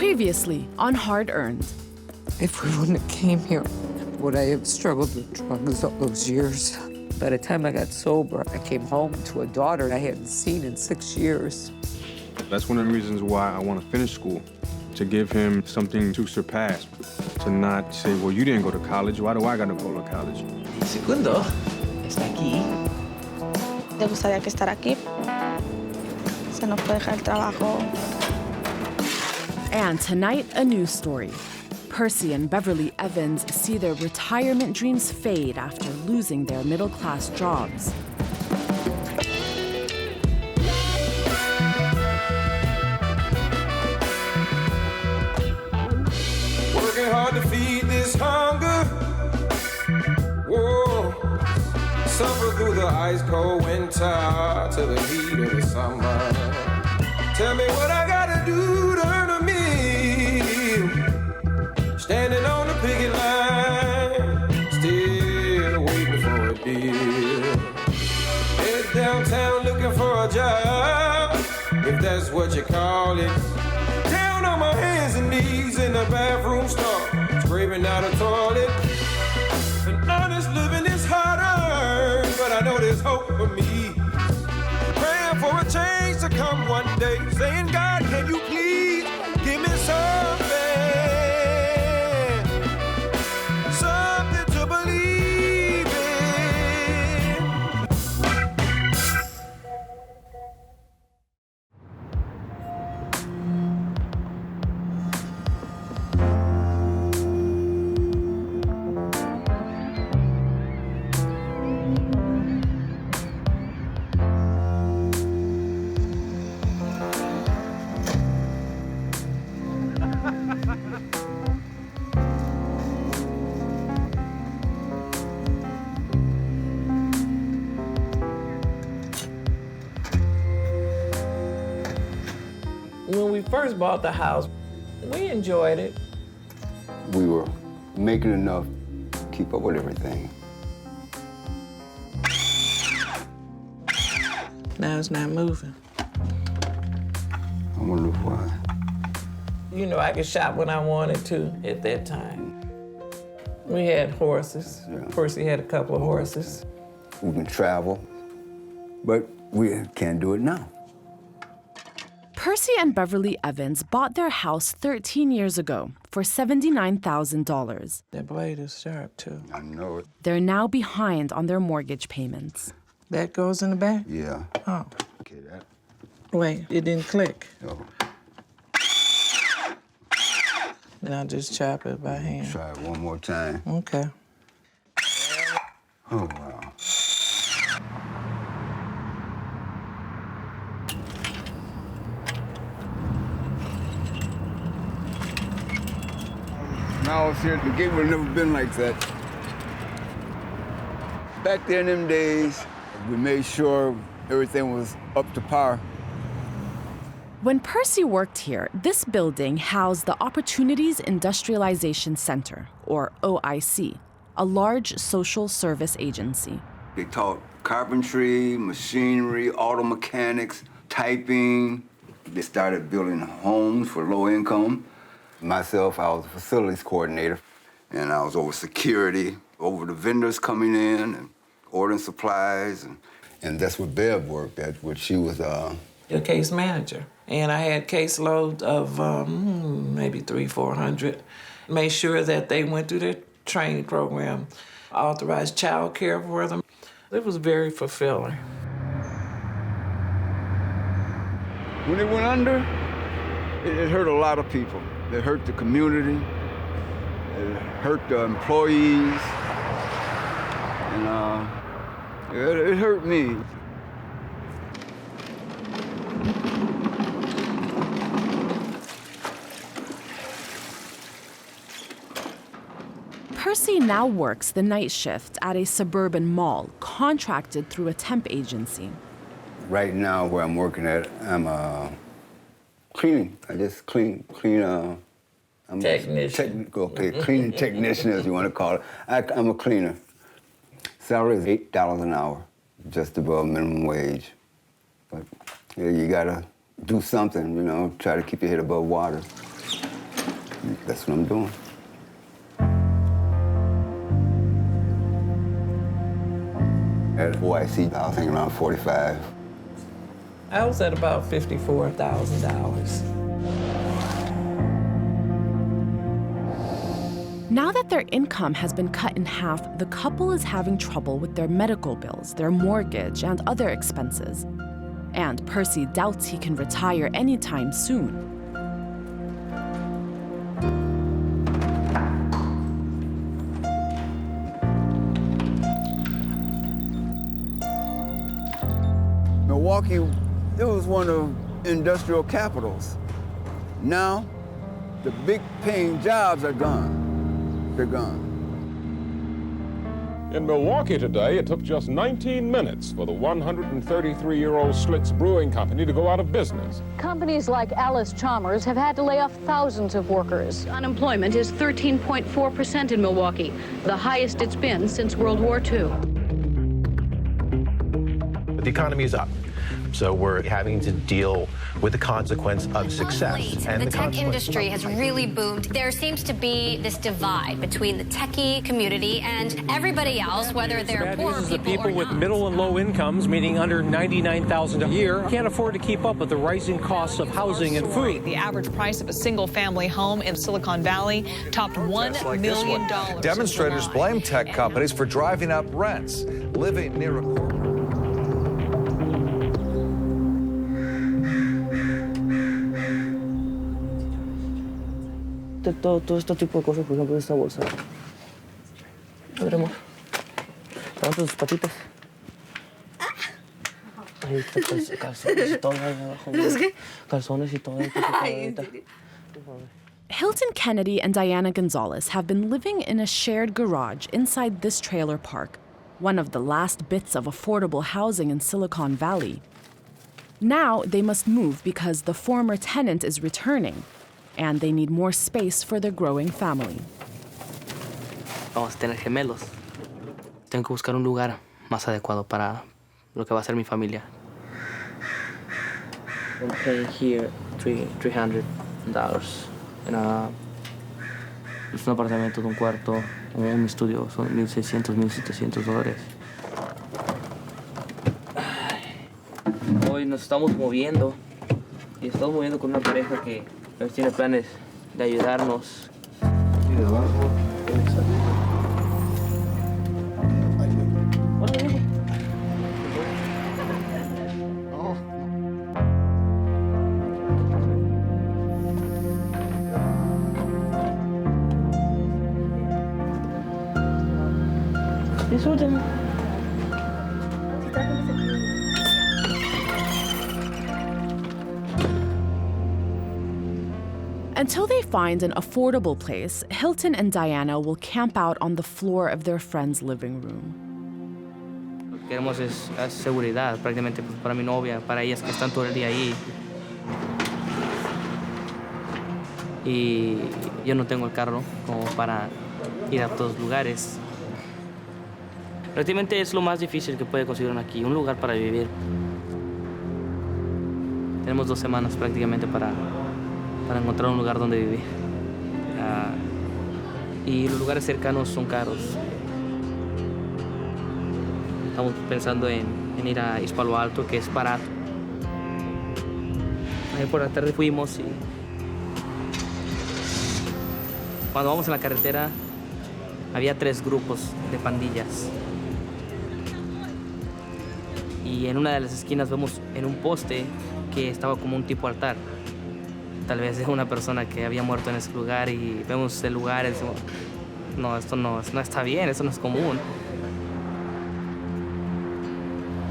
Previously on Hard Earned. If we wouldn't have came here, would I have struggled with drugs all those years? By the time I got sober, I came home to a daughter I hadn't seen in 6 years. That's one of the reasons why I want to finish school, to give him something to surpass, to not say, well, you didn't go to college, why do I gotta go to college? Segundo, está aquí. Le gustaría que estar aquí. Se nos puede dejar el trabajo. And tonight, a news story. Percy and Beverly Evans see their retirement dreams fade after losing their middle-class jobs. Working hard to feed this hunger. Whoa. Suffer through the ice-cold winter to the heat of the summer. Tell me what I gotta do to earn a meal. Standing on the picket line, still waiting for a deal. Head downtown looking for a job, if that's what you call it. Down on my hands and knees in the bathroom stall, scraping out a toilet. An honest living is hard earned, but I know there's hope for me. Praying for a change to come one day, saying, God, can you please give me something? Something to believe in. When we first bought the house, we enjoyed it. We were making enough to keep up with everything. Now it's not moving. I wonder why. You know, I could shop when I wanted to at that time. We had horses. Yeah. Percy had a couple of horses. We can travel, but we can't do it now. Percy and Beverly Evans bought their house 13 years ago for $79,000. That blade is sharp, too. I know it. They're now behind on their mortgage payments. That goes in the back? Yeah. Oh. Okay, that. Wait, it didn't click. No. Then I'll just chop it by hand. Try it one more time. Okay. Oh, wow. When I was here, the gate would have never been like that. Back there in them days, we made sure everything was up to par. When Percy worked here, this building housed the Opportunities Industrialization Center, or OIC, a large social service agency. They taught carpentry, machinery, auto mechanics, typing. They started building homes for low income. Myself, I was a facilities coordinator, and I was over security, over the vendors coming in and ordering supplies. And that's what Bev worked at, where she was The case manager. And I had caseload of maybe 300-400. Made sure that they went through their training program, authorized child care for them. It was very fulfilling. When it went under, it hurt a lot of people. It hurt the community. It hurt the employees. And it hurt me. Percy now works the night shift at a suburban mall, contracted through a temp agency. Right now, where I'm working at, I'm cleaning. I just clean. I'm Technician. Cleaning technician, as you want to call it. I'm a cleaner. Salary is $8 an hour, just above minimum wage. But yeah, you gotta do something, you know, try to keep your head above water. That's what I'm doing. At OIC, I was thinking around 45. I was at about $54,000. Now that their income has been cut in half, the couple is having trouble with their medical bills, their mortgage, and other expenses. And Percy doubts he can retire anytime soon. Milwaukee, it was one of industrial capitals. Now, the big paying jobs are gone. They're gone. In Milwaukee today, it took just 19 minutes for the 133-year-old Schlitz Brewing Company to go out of business. Companies like Alice Chalmers have had to lay off thousands of workers. Unemployment is 13.4% in Milwaukee, the highest it's been since World War II. But the economy is up, so we're having to deal with the consequence of success. And the tech industry has really boomed. There seems to be this divide between the techie community and everybody else, whether they're poor people the people or with not. middle and low incomes, meaning under $99,000 a year, can't afford to keep up with the rising costs of housing and food. The average price of a single-family home in Silicon Valley topped $1 million. Demonstrators blame tech companies for driving up rents, living near a corporate. Todo este tipo de cosas, por ejemplo, esta bolsa. A ver, amor. Levanta tus patitas. Ahí está calzones y todo ahí abajo. Calzones y todo ahí. Hilton Kennedy and Diana Gonzalez have been living in a shared garage inside this trailer park, one of the last bits of affordable housing in Silicon Valley. Now they must move because the former tenant is returning, and they need more space for their growing family. Vamos a tener gemelos. Tengo que buscar un lugar más adecuado para lo que va a ser mi familia. I'm paying here $300. Es un apartamento de un cuarto, un estudio, son $1,600, $1,700. Hoy nos estamos moviendo y estamos moviendo con una pareja que tiene planes de ayudarnos. Y de abajo, disfruten. Until they find an affordable place, Hilton and Diana will camp out on the floor of their friend's living room. Lo que queremos es seguridad, prácticamente pues, para mi novia, para ellas que están todo el día ahí. Y yo no tengo el carro como para ir a todos lugares. Prácticamente es lo más difícil que puede conseguir uno aquí, un lugar para vivir. Tenemos 2 semanas prácticamente para encontrar un lugar donde vivir. Y los lugares cercanos son caros. Estamos pensando en ir a Palo Alto, que es barato. Ahí por la tarde fuimos y cuando vamos en la carretera había 3 grupos de pandillas. Y en una de las esquinas vemos en un poste que estaba como un tipo altar. Tal vez de una persona que había muerto en ese lugar y vemos el lugar y decimos, no, esto no está bien, esto no es común.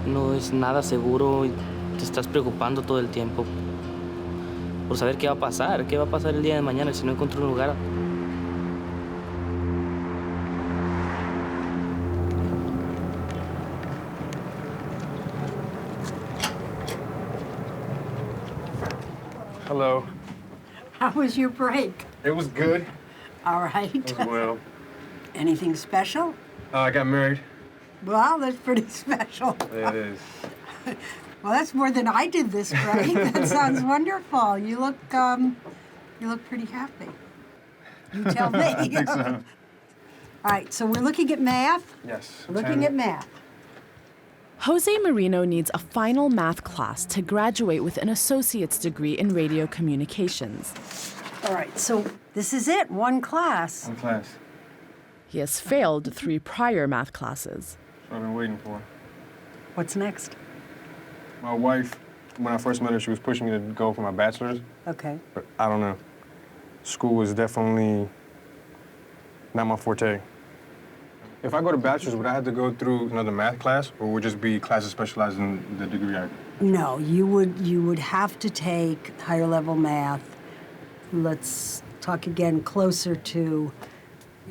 No es nada seguro y te estás preocupando todo el tiempo por saber qué va a pasar el día de mañana si no encuentro un lugar. Hello. How was your break? It was good. All right. As well. Anything special? I got married. Well, that's pretty special. Yeah, it is. Well, that's more than I did this break. That sounds wonderful. You look pretty happy. You tell me. I think so. All right, so we're looking at math. Yes. We're looking at math. Jose Marino needs a final math class to graduate with an associate's degree in radio communications. All right, so this is it, one class. One class. He has failed 3 prior math classes. That's what I've been waiting for. What's next? My wife, when I first met her, she was pushing me to go for my bachelor's. Okay. But I don't know. School was definitely not my forte. If I go to bachelor's, would I have to go through another math class, or would just be classes specialized in the degree I... No, you would have to take higher level math. Let's talk again closer to,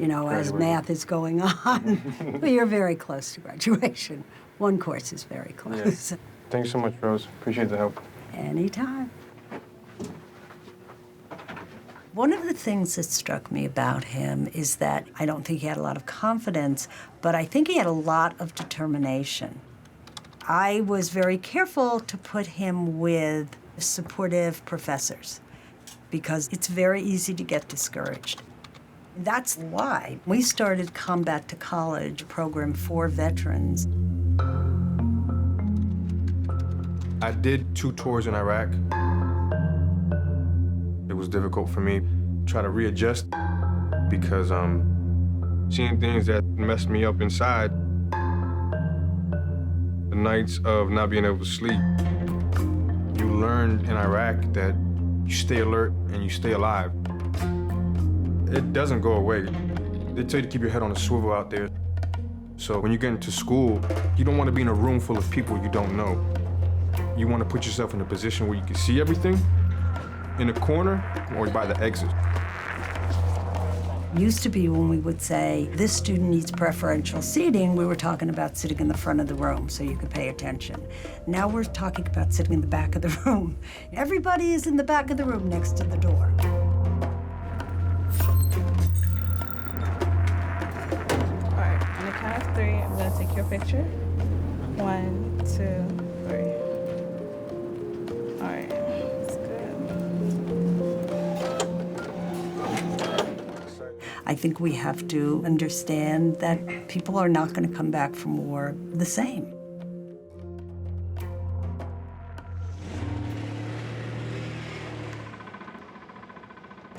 as math is going on. Well, you're very close to graduation. One course is very close. Yeah. Thanks so much, Rose. Appreciate the help. Anytime. One of the things that struck me about him is that I don't think he had a lot of confidence, but I think he had a lot of determination. I was very careful to put him with supportive professors because it's very easy to get discouraged. That's why we started Combat to College program for veterans. I did 2 tours in Iraq. It was difficult for me to try to readjust because seeing things that messed me up inside, the nights of not being able to sleep. You learned in Iraq that you stay alert and you stay alive. It doesn't go away. They tell you to keep your head on a swivel out there. So when you get into school, you don't want to be in a room full of people you don't know. You want to put yourself in a position where you can see everything in a corner or by the exit. Used to be when we would say, this student needs preferential seating, we were talking about sitting in the front of the room so you could pay attention. Now we're talking about sitting in the back of the room. Everybody is in the back of the room next to the door. All right, on the count of 3, I'm gonna take your picture. 1, 2, 3. All right, that's good. I think we have to understand that people are not going to come back from war the same.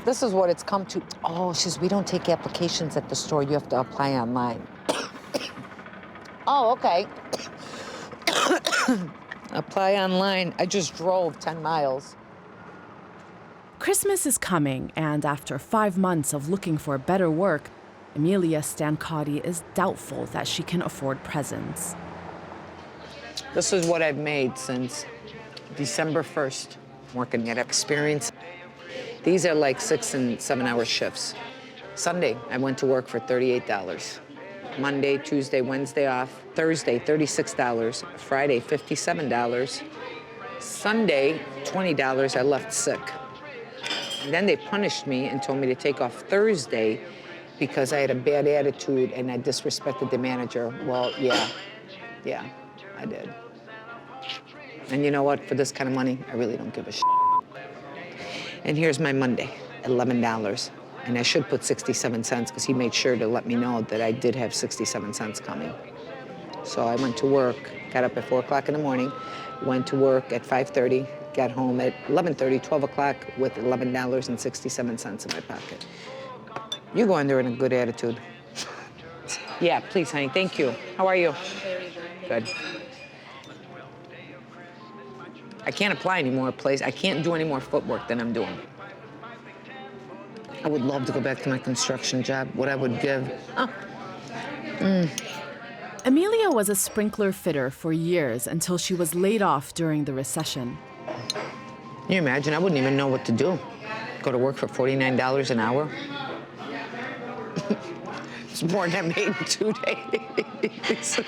This is what it's come to. Oh, she says, we don't take applications at the store. You have to apply online. Oh, okay. Apply online. I just drove 10 miles. Christmas is coming, and after 5 months of looking for better work, Emilia Stancotti is doubtful that she can afford presents. This is what I've made since December 1st, working at Experience. These are like 6- and 7-hour shifts. Sunday, I went to work for $38. Monday, Tuesday, Wednesday off. Thursday, $36. Friday, $57. Sunday, $20. I left sick. And then they punished me and told me to take off Thursday because I had a bad attitude and I disrespected the manager. Well, yeah, I did. And you know what? For this kind of money, I really don't give a shit. And here's my Monday, $11. And I should put 67 cents because he made sure to let me know that I did have 67 cents coming. So I went to work, got up at 4 o'clock in the morning, went to work at 5:30, got home at 11:30, 12 o'clock with $11.67 in my pocket. You go in there in a good attitude. Yeah, please, honey, thank you. How are you? Good. I can't apply any more place. I can't do any more footwork than I'm doing. I would love to go back to my construction job, what I would give. Emilia was a sprinkler fitter for years until she was laid off during the recession. Can you imagine? I wouldn't even know what to do. Go to work for $49 an hour. It's more than I made in 2 days.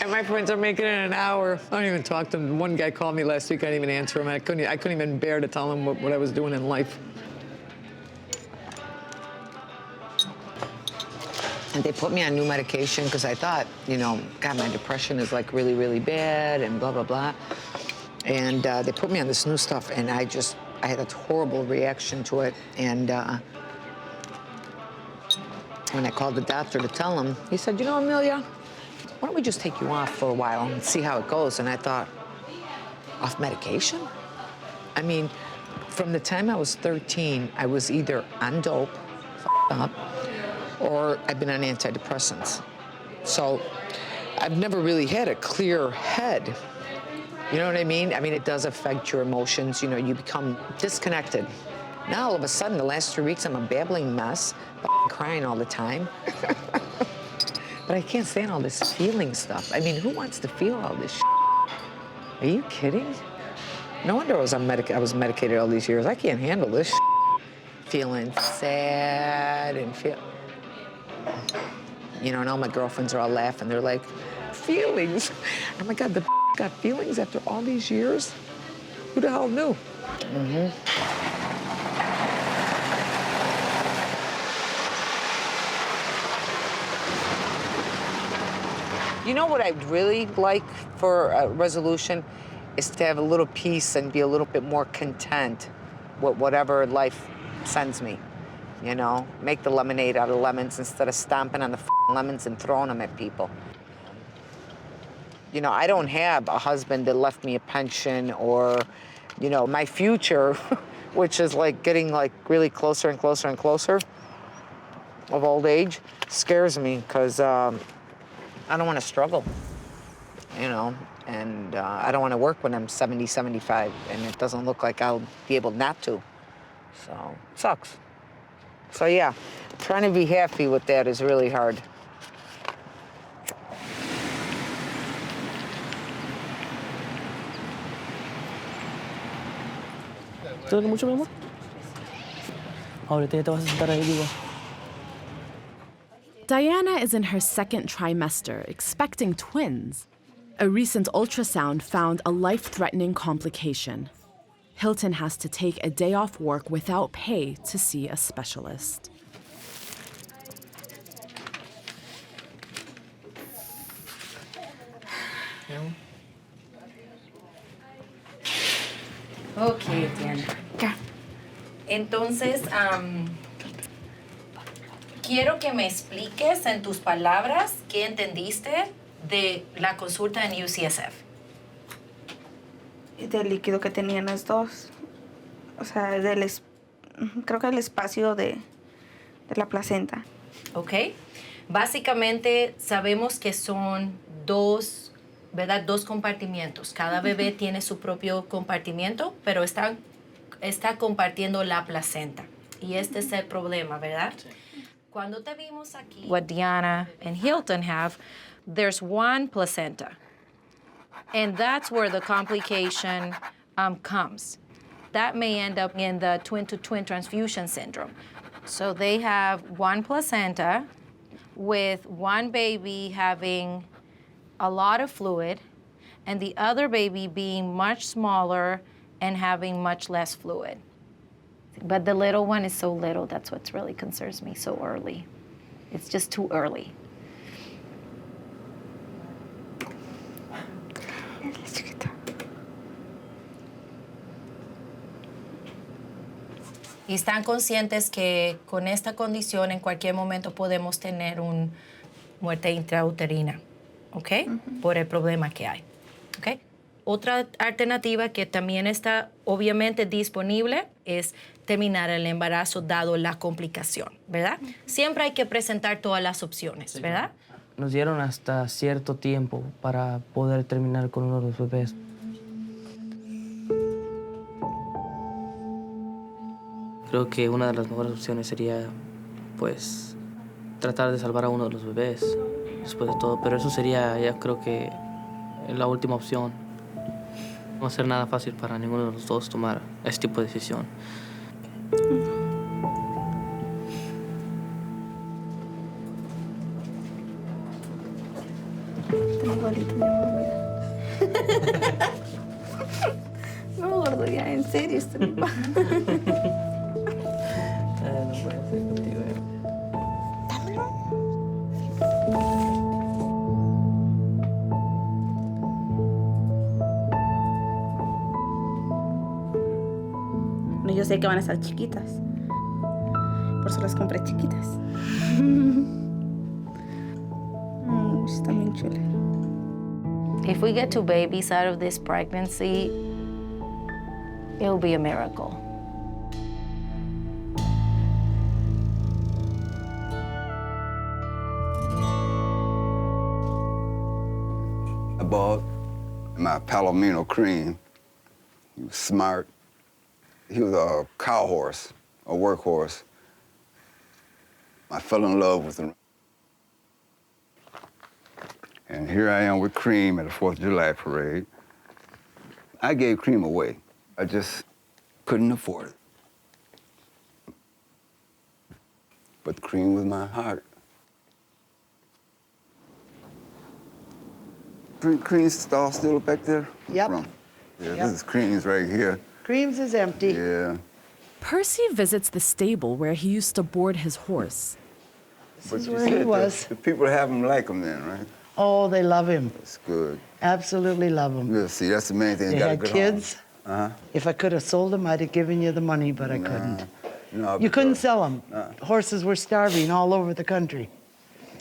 And my friends are making it in an hour. I don't even talk to them. One guy called me last week. I didn't even answer him. I couldn't even bear to tell him what I was doing in life. And they put me on new medication because I thought, God, my depression is like really, really bad and blah, blah, blah. And they put me on this new stuff and I had a horrible reaction to it. And When I called the doctor to tell him, he said, you know, Emilia, why don't we just take you off for a while and see how it goes? And I thought, off medication? I mean, from the time I was 13, I was either on dope, up, or I've been on antidepressants. So I've never really had a clear head. You know what I mean? I mean, it does affect your emotions. You know, you become disconnected. Now, all of a sudden, the last 3 weeks, I'm a babbling mess, crying all the time. But I can't stand all this feeling stuff. I mean, who wants to feel all this shit? Are you kidding? No wonder I was medicated all these years. I can't handle this shit. Feeling sad and you know, and all my girlfriends are all laughing. They're like, feelings? Oh my God, the got feelings after all these years? Who the hell knew? You know what I'd really like for a resolution is to have a little peace and be a little bit more content with whatever life sends me. You know, make the lemonade out of lemons instead of stomping on the lemons and throwing them at people. You know, I don't have a husband that left me a pension or, you know, my future, which is like getting like really closer and closer and closer of old age, scares me because I don't want to struggle, you know, and I don't want to work when I'm 70, 75, and it doesn't look like I'll be able not to. So, it sucks. So yeah, trying to be happy with that is really hard. ¿Te duele mucho, mi amor? Ahorita ya te vas a sentar ahí, digo. Diana is in her second trimester, expecting twins. A recent ultrasound found a life-threatening complication. Hilton has to take a day off work without pay to see a specialist. Ok, Diana. Entonces, quiero que me expliques en tus palabras qué entendiste de la consulta en UCSF. Del líquido que tenían las dos. O sea, creo que el espacio de la placenta. Ok. Básicamente sabemos que son dos, ¿verdad? Dos compartimientos. Cada bebé tiene su propio compartimiento, pero está compartiendo la placenta. Y este es el problema, ¿verdad? Sí. Cuando te vimos aquí, what Diana and Hilton have, there's one placenta. And that's where the complication comes. That may end up in the twin-to-twin transfusion syndrome. So they have one placenta with one baby having a lot of fluid and the other baby being much smaller and having much less fluid. But the little one is so little, that's what really concerns me so early. It's just too early. Y están conscientes que con esta condición en cualquier momento podemos tener una muerte intrauterina, ¿ok? Por el problema que hay, ¿ok? Otra alternativa que también está obviamente disponible es terminar el embarazo dado la complicación, ¿verdad? Siempre hay que presentar todas las opciones, ¿verdad? Nos dieron hasta cierto tiempo para poder terminar con uno de los bebés. Creo que una de las mejores opciones sería, pues, tratar de salvar a uno de los bebés, después de todo. Pero eso sería, ya creo que, la última opción. No va a ser nada fácil para ninguno de los dos tomar este tipo de decisión. Está igualito, mi amor, mira. No, gordo, ya, en serio, esto no va. No puede ser contigo, No, yo sé que van a estar chiquitas. Por eso las compré chiquitas. Está bien chula. If we get 2 babies out of this pregnancy, it'll be a miracle. I bought my Palomino cream. He was smart. He was a cow horse, a workhorse. I fell in love with him. And here I am with Cream at the 4th of July parade. I gave Cream away. I just couldn't afford it. But Cream was my heart. Cream's stall still back there? Yep. Yeah, Yep. This is Cream's right here. Cream's is empty. Yeah. Percy visits the stable where he used to board his horse. This is where he was. The people have him like him then, right? Oh, they love him. That's good. Absolutely love him. Yeah, see, that's the main thing. They Got a had good kids. home. Uh-huh. If I could have sold them, I'd have given you the money, but I couldn't. No, You couldn't sell them. Horses were starving all over the country.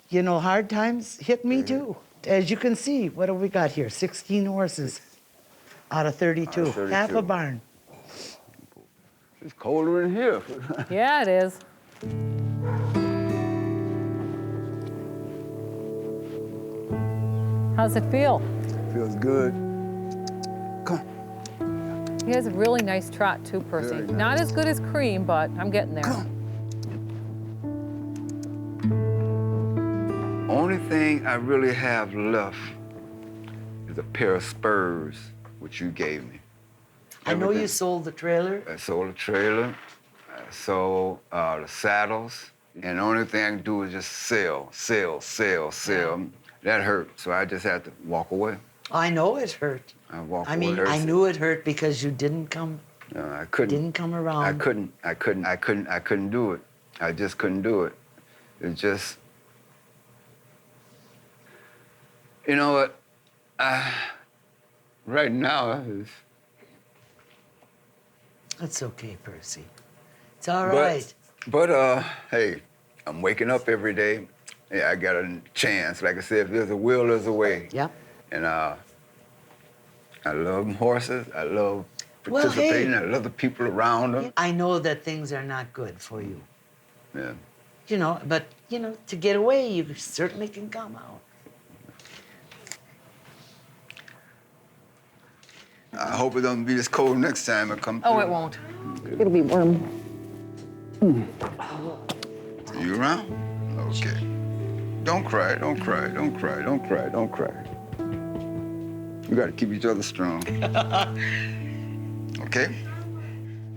You know, hard times hit me too. As you can see, what have we got here? 16 horses out of 32. Half a barn. It's colder in here. Yeah, it is. How's it feel? Feels good. He has a really nice trot too, Percy. Very nice. Not as good as Cream, but I'm getting there. Only thing I really have left is a pair of spurs, which you gave me. I know you sold the trailer. I sold the trailer. I sold the saddles. And the only thing I can do is just sell. That hurt, so I just had to walk away. I know it hurt. I walked I away. mean, I knew it hurt because you didn't come. No, I couldn't. Didn't come around. I couldn't do it. I just couldn't do it. It just, you know what? Right now, It's okay, Percy. It's all right. But hey, I'm waking up every day. Yeah, I got a chance. Like I said, if there's a will, there's a way. Yep. And I love horses. I love participating. I love the people around them. I know that things are not good for you. Yeah. You know, but, you know, to get away, you certainly can come out. I hope it doesn't be this cold next time I come Oh, through. it won't. It'll be warm. You around? Okay. Don't cry, don't cry, don't cry, don't cry, don't cry. We gotta keep each other strong. Okay?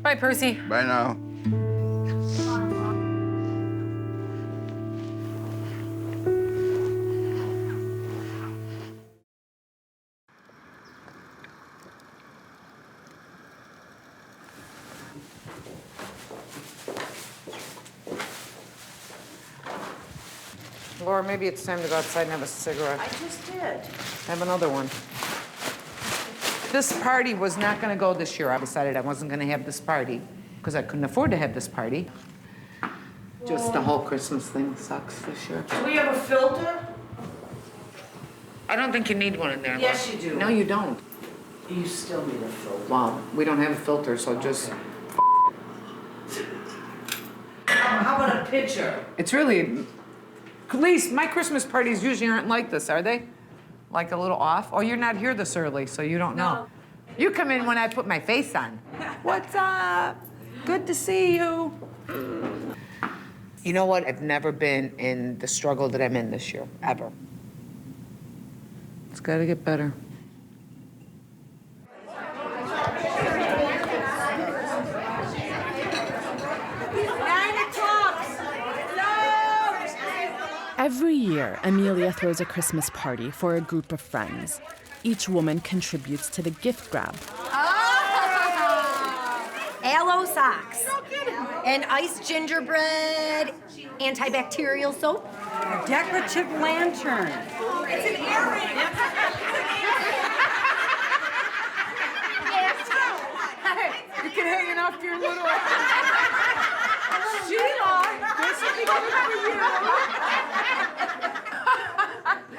Bye, Percy. Bye now. Laura, maybe it's time to go outside and have a cigarette. I just did. Have another one. This party was not going to go this year. I decided I wasn't going to have this party because I couldn't afford to have this party. Just the whole Christmas thing sucks this year. Do we have a filter? I don't think you need one in there. Yes, Laura. you do. No, you don't. You still need a filter. Well, we don't have a filter, so just... How about a pitcher? It's really... At least my Christmas parties usually aren't like this, are they? Like a little off? Oh, you're not here this early, so you don't know. You come in when I put my face on. What's up? Good to see you. You know what? I've never been in the struggle that I'm in this year, ever. It's got to get better. Every year, Emilia throws a Christmas party for a group of friends. Each woman contributes to the gift grab. Aloe socks. And iced gingerbread, antibacterial soap. A decorative lantern. It's an earring. You can hang it off your little... Sheila!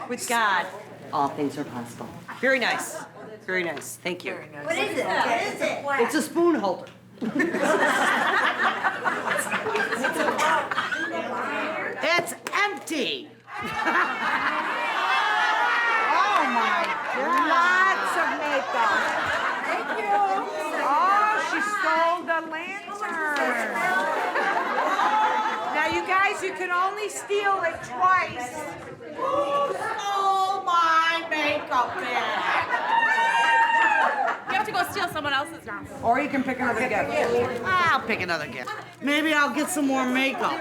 With God, all things are possible. Very nice. Very nice. Thank you. Very nice. What is it? What is it? What? It's a spoon holder. It's empty. Oh my God. Lots of makeup. Thank you. Oh, she stole the lantern. Now, you guys, you can only steal it twice. Who stole my makeup bag? You have to go steal someone else's now. Or you can pick another gift. I'll pick another gift. Maybe I'll get some more makeup.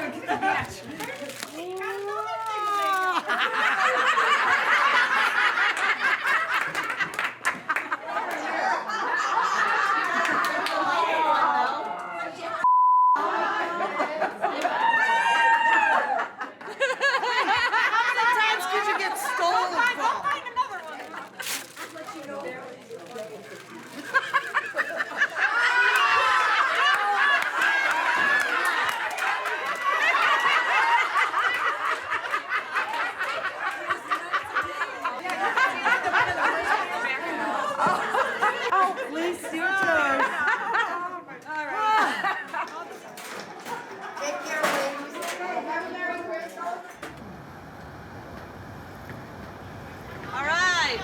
All right,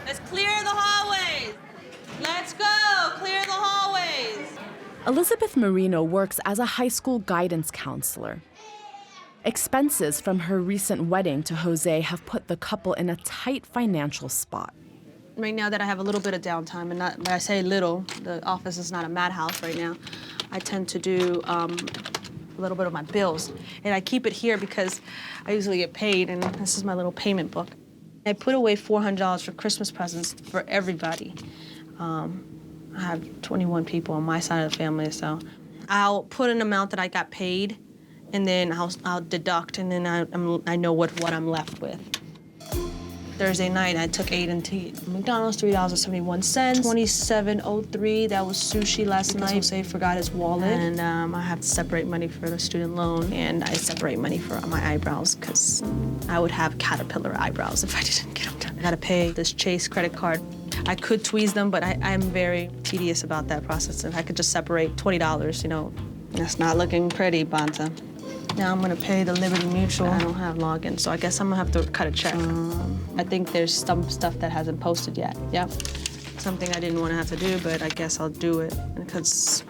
let's clear the hallways. Let's go, clear the hallways. Elizabeth Marino works as a high school guidance counselor. Expenses from her recent wedding to Jose have put the couple in a tight financial spot. Right now that I have a little bit of downtime, and not, when I say little, the office is not a madhouse right now, I tend to do a little bit of my bills. And I keep it here because I usually get paid, and this is my little payment book. I put away $400 for Christmas presents for everybody. I have 21 people on my side of the family, so I'll put an amount that I got paid, and then I'll deduct, and then I know what I'm left with. Thursday night, I took Aiden to McDonald's, $3.71. $27.03, that was sushi last night. Jose forgot his wallet, and I have to separate money for the student loan, and I separate money for my eyebrows, because I would have caterpillar eyebrows if I didn't get them done. I gotta pay this Chase credit card. I could tweeze them, but I'm very tedious about that process. If I could just separate $20, you know, that's not looking pretty, Bonta. Now I'm gonna pay the Liberty Mutual. I don't have login, so I guess I'm gonna have to cut a check. I think there's some stuff that hasn't posted yet. Yep. Something I didn't want to have to do, but I guess I'll do it because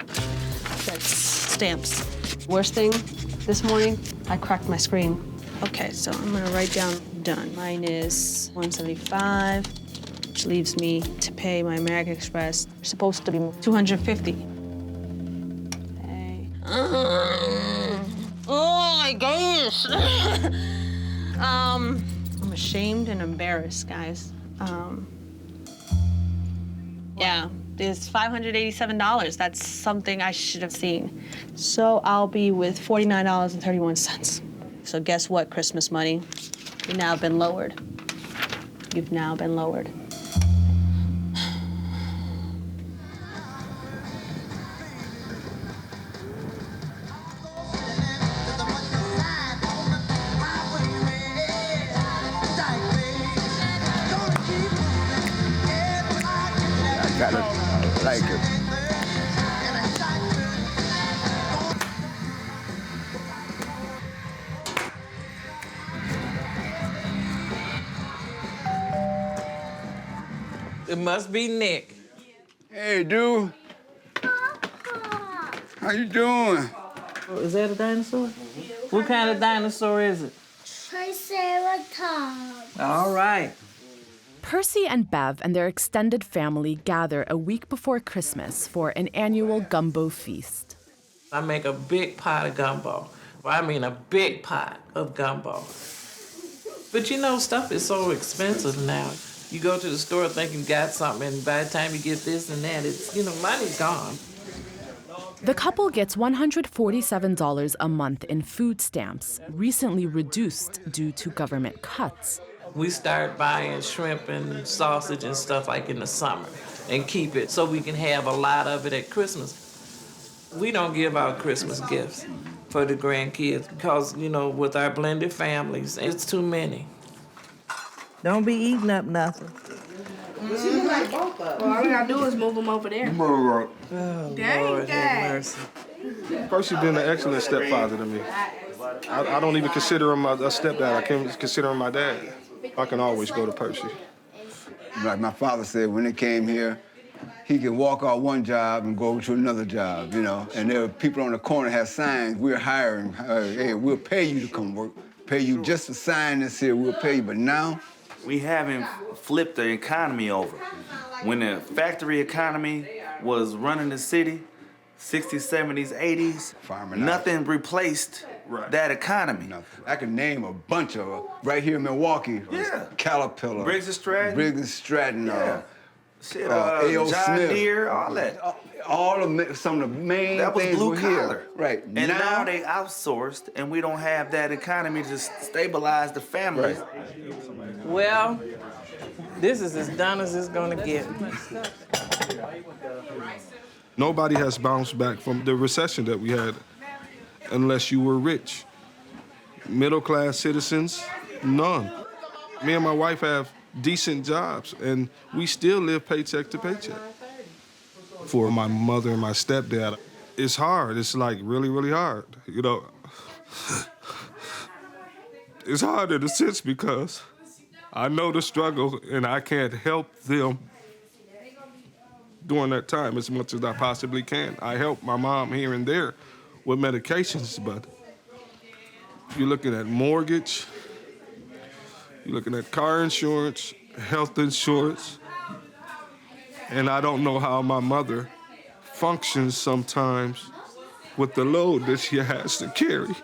that's stamps. Worst thing this morning, I cracked my screen. Okay, so I'm gonna write down done. Mine is $175, which leaves me to pay my American Express. Supposed to be $250. Okay. Oh my gosh. I'm ashamed and embarrassed, guys. Yeah, it's $587. That's something I should have seen. So I'll be with $49.31. So guess what, Christmas money? You've now been lowered. You've now been lowered. I like it. It must be Nick. Hey, dude. How you doing? Is that a dinosaur? What kind of dinosaur is it? Triceratops. All right. Percy and Bev and their extended family gather a week before Christmas for an annual Gumbo feast. I make a big pot of gumbo. I mean a big pot of gumbo. But you know, stuff is so expensive now. You go to the store thinking you got something, and by the time you get this and that, it's, you know, money's gone. The couple gets $147 a month in food stamps, recently reduced due to government cuts. We start buying shrimp and sausage and stuff like in the summer and keep it so we can have a lot of it at Christmas. We don't give out Christmas gifts. for the grandkids because, you know, with our blended families, it's too many. Don't be eating up nothing. Well, all we gotta do is move them over there. Oh, Dang, Lord have mercy. Percy been an excellent stepfather to me. I don't even consider him a stepdad. I can consider him my dad. I can always go to Percy. Like my father said, when he came here, he could walk out one job and go to another job, you know. And there were people on the corner had signs, we're hiring, hey, we'll pay you to come work. Pay you just to sign this here, we'll pay you. But now, we haven't flipped the economy over. When the factory economy was running the city, 60s, 70s, 80s, nothing replaced that economy. Nothing. I can name a bunch of them. Right here in Milwaukee, Caterpillar. Briggs and Stratton. Briggs and Stratton, Shit, A.O. John Smith. Deere, all that. All of some of the main That was things blue were collar. here. Right. And now they outsourced, and we don't have that economy to stabilize the family. Well, this is as done as it's gonna get. Nobody has bounced back from the recession that we had unless you were rich. Middle-class citizens, none. Me and my wife have decent jobs, and we still live paycheck to paycheck. For my mother and my stepdad, it's hard. It's like really, really hard, you know. It's hard in a sense because I know the struggle and I can't help them during that time as much as I possibly can. I help my mom here and there with medications, but you're looking at mortgage, you're looking at car insurance, health insurance, and I don't know how my mother functions sometimes with the load that she has to carry.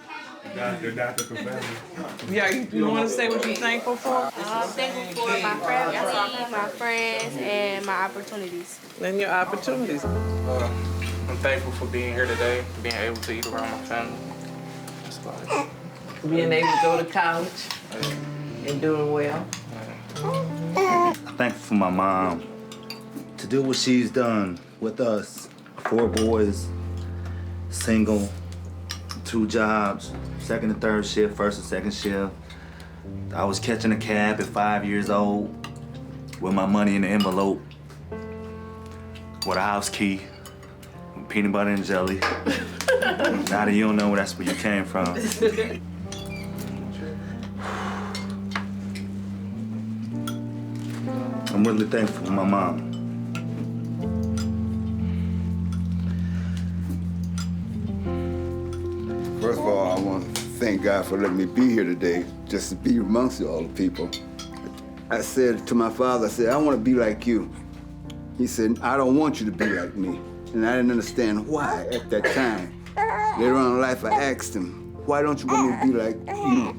Yeah, you want to say what you're thankful for? I'm thankful for my family, my friends, and my opportunities. And your opportunities. I'm thankful for being here today, being able to eat around my family. That's about it. Being able to go to college and doing well. I'm thankful for my mom to do what she's done with us. 4 boys, single, 2 jobs, second and third shift, first and second shift. I was catching a cab at 5 years old with my money in the envelope, with a house key, with peanut butter and jelly. Now that you don't know that's where you came from. I'm really thankful for my mom. First of all, I want to thank God for letting me be here today, just to be amongst all the people. I said to my father, I said, I want to be like you. He said, I don't want you to be like me. And I didn't understand why at that time. Later on in life, I asked him, why don't you want me to be like you?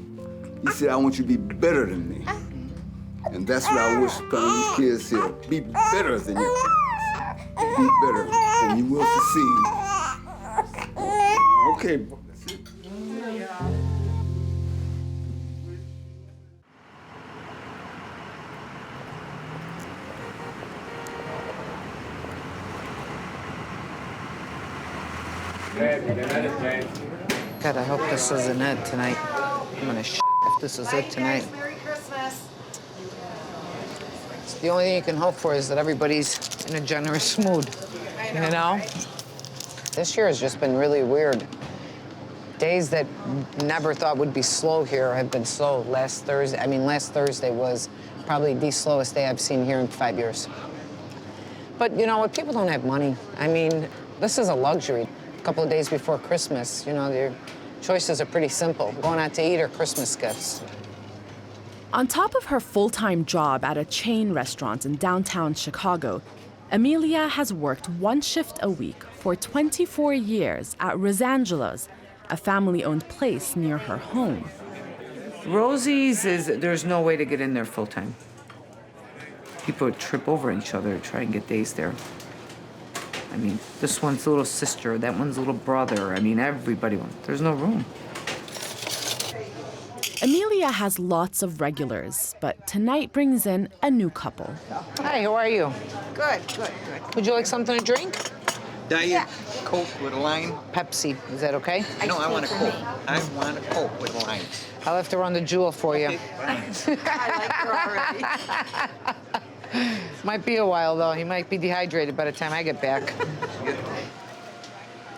He said, I want you to be better than me. And that's what I wish upon these kids here. Be better than your parents. Be better, and you will succeed. Okay. God, I hope this isn't it tonight. I'm gonna if this is it tonight. The only thing you can hope for is that everybody's in a generous mood, you know? This year has just been really weird. Days that never thought would be slow here have been slow. Last Thursday was probably the slowest day I've seen here in 5 years. But you know what, people don't have money. I mean, this is a luxury. A couple of days before Christmas, you know, your choices are pretty simple. Going out to eat or Christmas gifts. On top of her full-time job at a chain restaurant in downtown Chicago, Emilia has worked 1 shift a week for 24 years at Rosangela's, a family-owned place near her home. Rosie's there's no way to get in there full-time. People trip over each other to try and get days there. I mean, this one's little sister, that one's little brother. I mean, everybody, there's no room. Emilia has lots of regulars, but tonight brings in a new couple. Hi, how are you? Good. Would you like something to drink? Diet Coke with a lime? Pepsi, is that okay? No, I want a Coke. I want a Coke with a lime. I'll have to run the Jewel for you. I like her already. Might be a while, though. He might be dehydrated by the time I get back.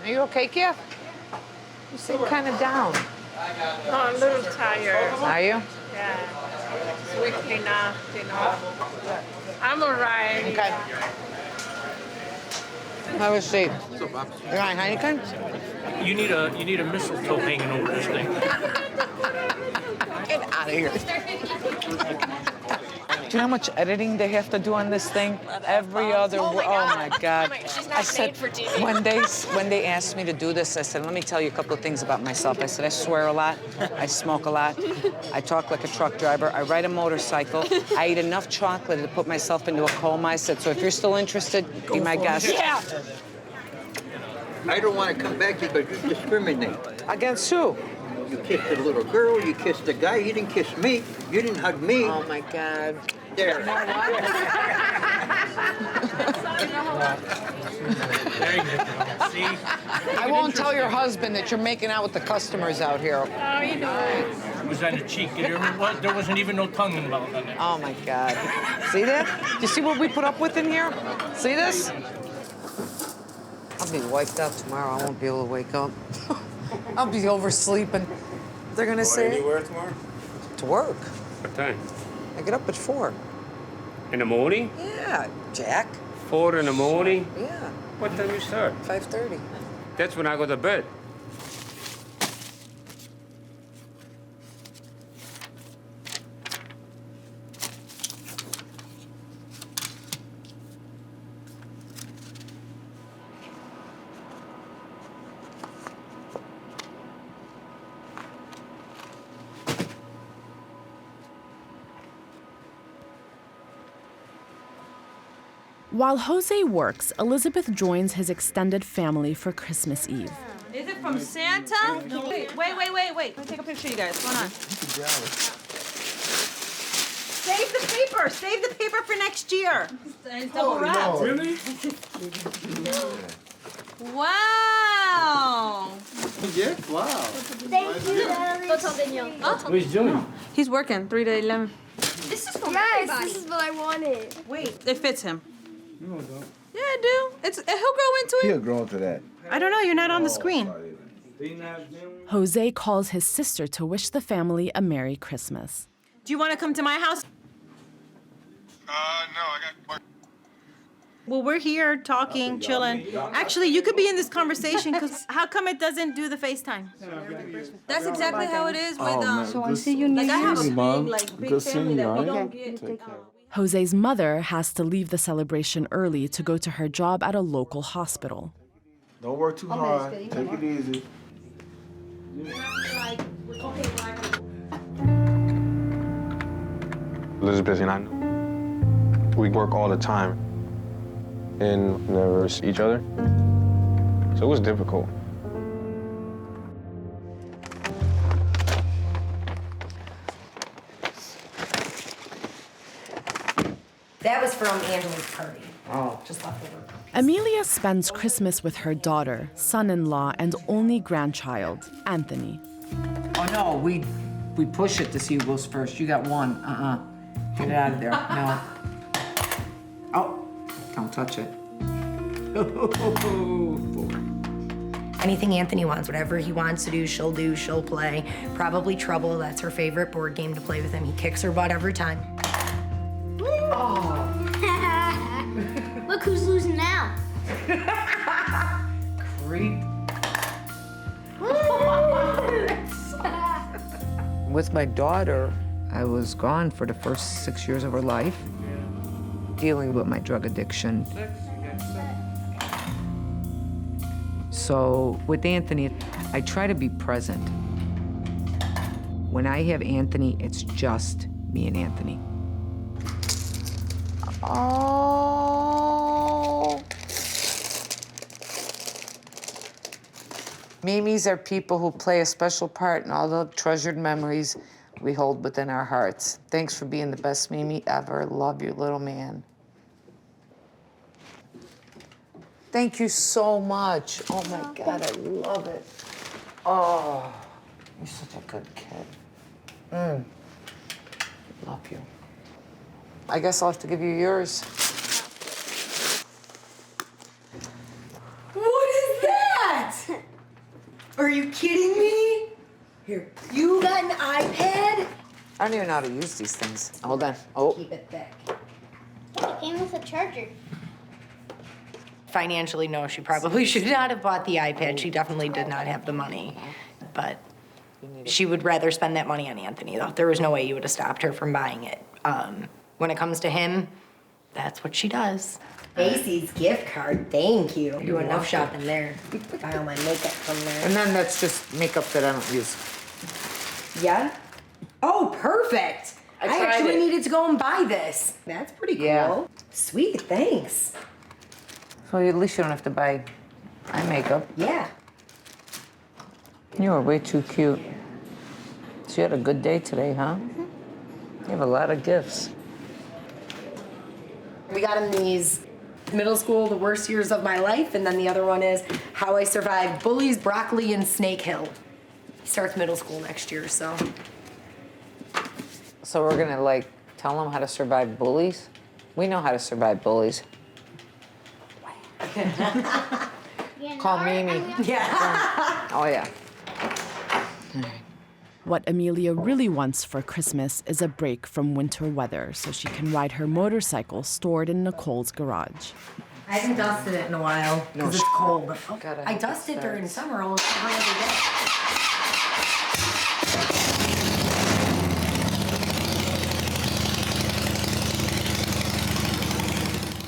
Are you okay, Kia? You seem kind of down. No, I'm a little tired. Are you? Yeah. Sweet enough, I'm all right. Okay. Have a seat. You want Heineken? You need a mistletoe hanging over this thing. Get out of here. Do you know how much editing they have to do on this thing? Every other word. Oh my God. She's not made for TV. When they asked me to do this, I said, let me tell you a couple of things about myself. I said, I swear a lot. I smoke a lot. I talk like a truck driver. I ride a motorcycle. I eat enough chocolate to put myself into a coma. I said, so if you're still interested, be my guest. Yeah. I don't want to come back here, but you discriminate. Against who? You kissed a little girl, you kissed a guy, you didn't kiss me, you didn't hug me. Oh my God. There. You know what? There you go. See? I won't tell your husband that you're making out with the customers out here. How you doing? It was on the cheek. There wasn't even no tongue involved on it. Oh my God. See that? Do you see what we put up with in here? See this? I'll be wiped out tomorrow. I won't be able to wake up. I'll be oversleeping. They're gonna say. Anywhere tomorrow? To work. What time? I get up at 4. In the morning? Yeah, Jack. 4 in the morning? Yeah. What time you start? 5:30. That's when I go to bed. While Jose works, Elizabeth joins his extended family for Christmas Eve. Is it from Santa? Wait. Can we take a picture, you guys? Hold on. Save the paper. Save the paper for next year. It's double wrapped. Really? Wow. Yeah, wow. Thank you, What he's doing? He's working 3 to 11. This is for my body. This is what I wanted. Wait, it fits him. No, I don't. Yeah, I do. He'll grow into it. He'll grow into that. I don't know. You're not on the screen. Jose calls his sister to wish the family a Merry Christmas. Do you want to come to my house? No, I got work. Well, we're here talking, chilling. Actually, you could be in this conversation because how come it doesn't do the FaceTime? That's exactly how it is with So I see you next I have a year. big family that we don't get. Jose's mother has to leave the celebration early to go to her job at a local hospital. Don't work too hard. Take it easy. Elizabeth and I, we work all the time and never see each other. So it was difficult. That was from Angela's party. Oh, just leftover. Emilia spends Christmas with her daughter, son-in-law, and only grandchild, Anthony. Oh no, we push it to see who goes first. You got one. Get it out of there. No. Oh, don't touch it. Anything Anthony wants, whatever he wants to do, she'll play. Probably Trouble, that's her favorite board game to play with him. He kicks her butt every time. Oh. Look who's losing now. Creep. With my daughter, I was gone for the first 6 years of her life, dealing with my drug addiction. So with Anthony, I try to be present. When I have Anthony, it's just me and Anthony. Oh. Mimis are people who play a special part in all the treasured memories we hold within our hearts. Thanks for being the best Mimi ever. Love you, little man. Thank you so much. Oh my God, I love it. Oh, you're such a good kid. Love you. I guess I'll have to give you yours. What is that? Are you kidding me? Here, you got an iPad? I don't even know how to use these things. Hold on. Oh. Keep it thick. It came with a charger. Financially, no, she probably should not have bought the iPad. She definitely did not have the money. But she would rather spend that money on Anthony, though. There was no way you would have stopped her from buying it. When it comes to him, that's what she does. Macy's gift card, thank you. You do enough shopping there. Buy all my makeup from there. And then that's just makeup that I don't use. Yeah? Oh, perfect. I actually needed to go and buy this. That's pretty cool. Yeah. Sweet, thanks. So at least you don't have to buy eye makeup. Yeah. You are way too cute. So you had a good day today, huh? You have a lot of gifts. We got him these middle school, the worst years of my life, and then the other one is how I survived bullies, broccoli, and Snake Hill. He starts middle school next year, so. So we're gonna like tell them how to survive bullies? We know how to survive bullies. Call Mimi. Yeah. Oh yeah. What Emilia really wants for Christmas is a break from winter weather so she can ride her motorcycle stored in Nicole's garage. I haven't dusted it in a while because it's cold. I dust it during summer almost every other day.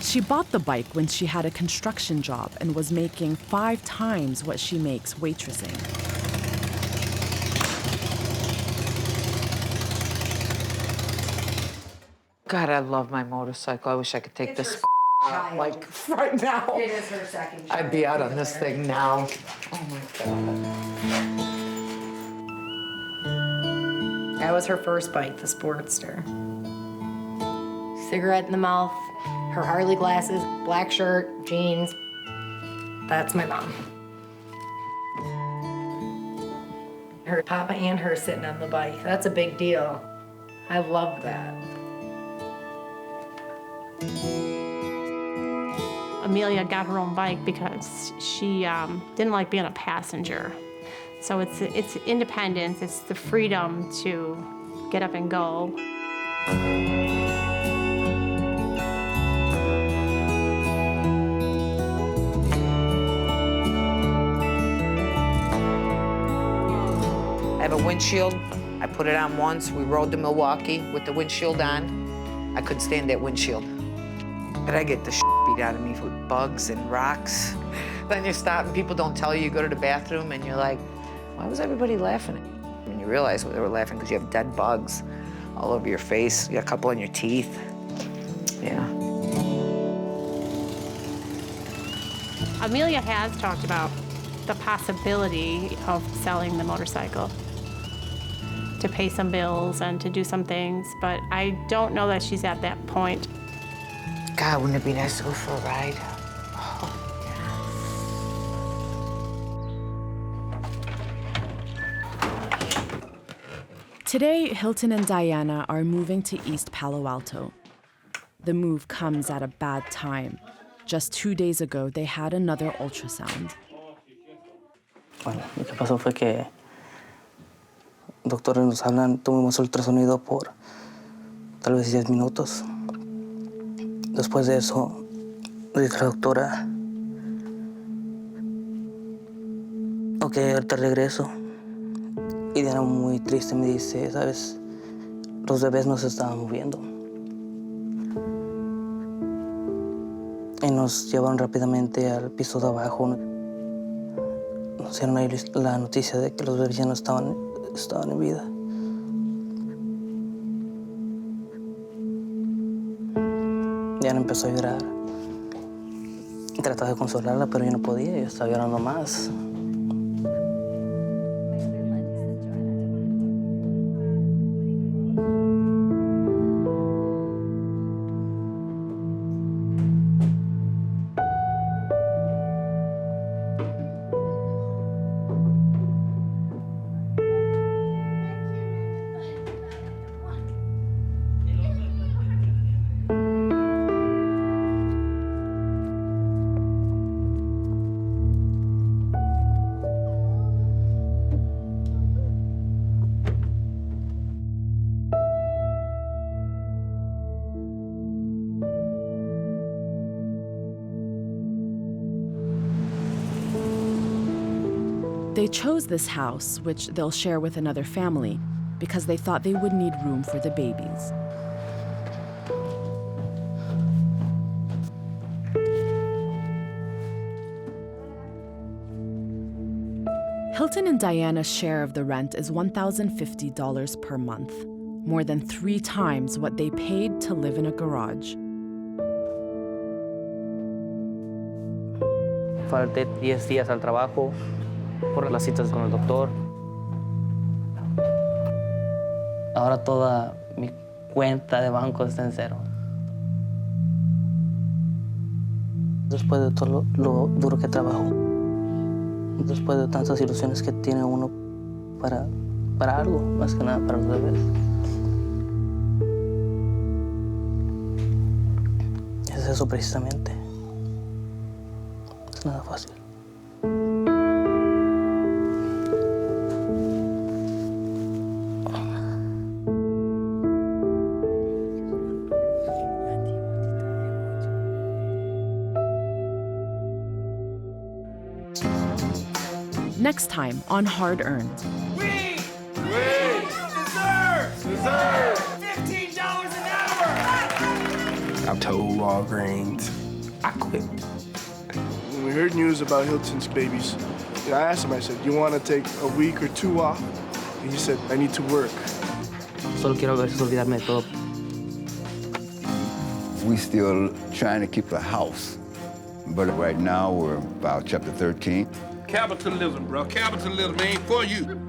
She bought the bike when she had a construction job and was making 5 times what she makes waitressing. God, I love my motorcycle. I wish I could take this like right now. It is her second child. I'd be out on this thing now. Oh my God. That was her first bike, the Sportster. Cigarette in the mouth, her Harley glasses, black shirt, jeans. That's my mom. Her papa and her sitting on the bike. That's a big deal. I love that. Emilia got her own bike because she didn't like being a passenger. So it's independence, it's the freedom to get up and go. I have a windshield. I put it on once. We rode to Milwaukee with the windshield on. I couldn't stand that windshield. But I get the beat out of me with bugs and rocks. Then you stop and people don't tell you. You go to the bathroom and you're like, why was everybody laughing? And you realize they were laughing because you have dead bugs all over your face. You got a couple on your teeth. Yeah. Emilia has talked about the possibility of selling the motorcycle to pay some bills and to do some things, but I don't know that she's at that point. God, wouldn't it be nice to go for a ride? Today, Hilton and Diana are moving to East Palo Alto. The move comes at a bad time. Just 2 days ago, they had another ultrasound. Bueno, lo que pasó fue que doctores nos hablan, tuvimos ultrasonido por tal vez 10 minutos. Después de eso, dice la doctora, ok, ahorita regreso. Y Diana muy triste me dice, ¿sabes? Los bebés no se estaban moviendo. Y nos llevaron rápidamente al piso de abajo. Nos dieron ahí la noticia de que los bebés ya no estaban en vida. Diana empezó a llorar. Trataba de consolarla, pero yo no podía, yo estaba llorando más. They chose this house, which they'll share with another family, because they thought they would need room for the babies. Hilton and Diana's share of the rent is $1,050 per month, more than 3 times what they paid to live in a garage. Falté 10 días al trabajo por las citas con el doctor. Ahora toda mi cuenta de banco está en cero. Después de todo lo duro que trabajo, después de tantas ilusiones que tiene uno para algo, más que nada para los bebés. Es eso precisamente. Es nada fácil. Next time on Hard Earned. We deserve $15 an hour. I told Walgreens I quit. When we heard news about Hilton's babies, I asked him, I said, you want to take a week or 2 off? And he said, I need to work. Solo quiero a veces olvidarme de todo. We still trying to keep the house, but right now we're about chapter 13. Capitalism, bro. Capitalism ain't for you.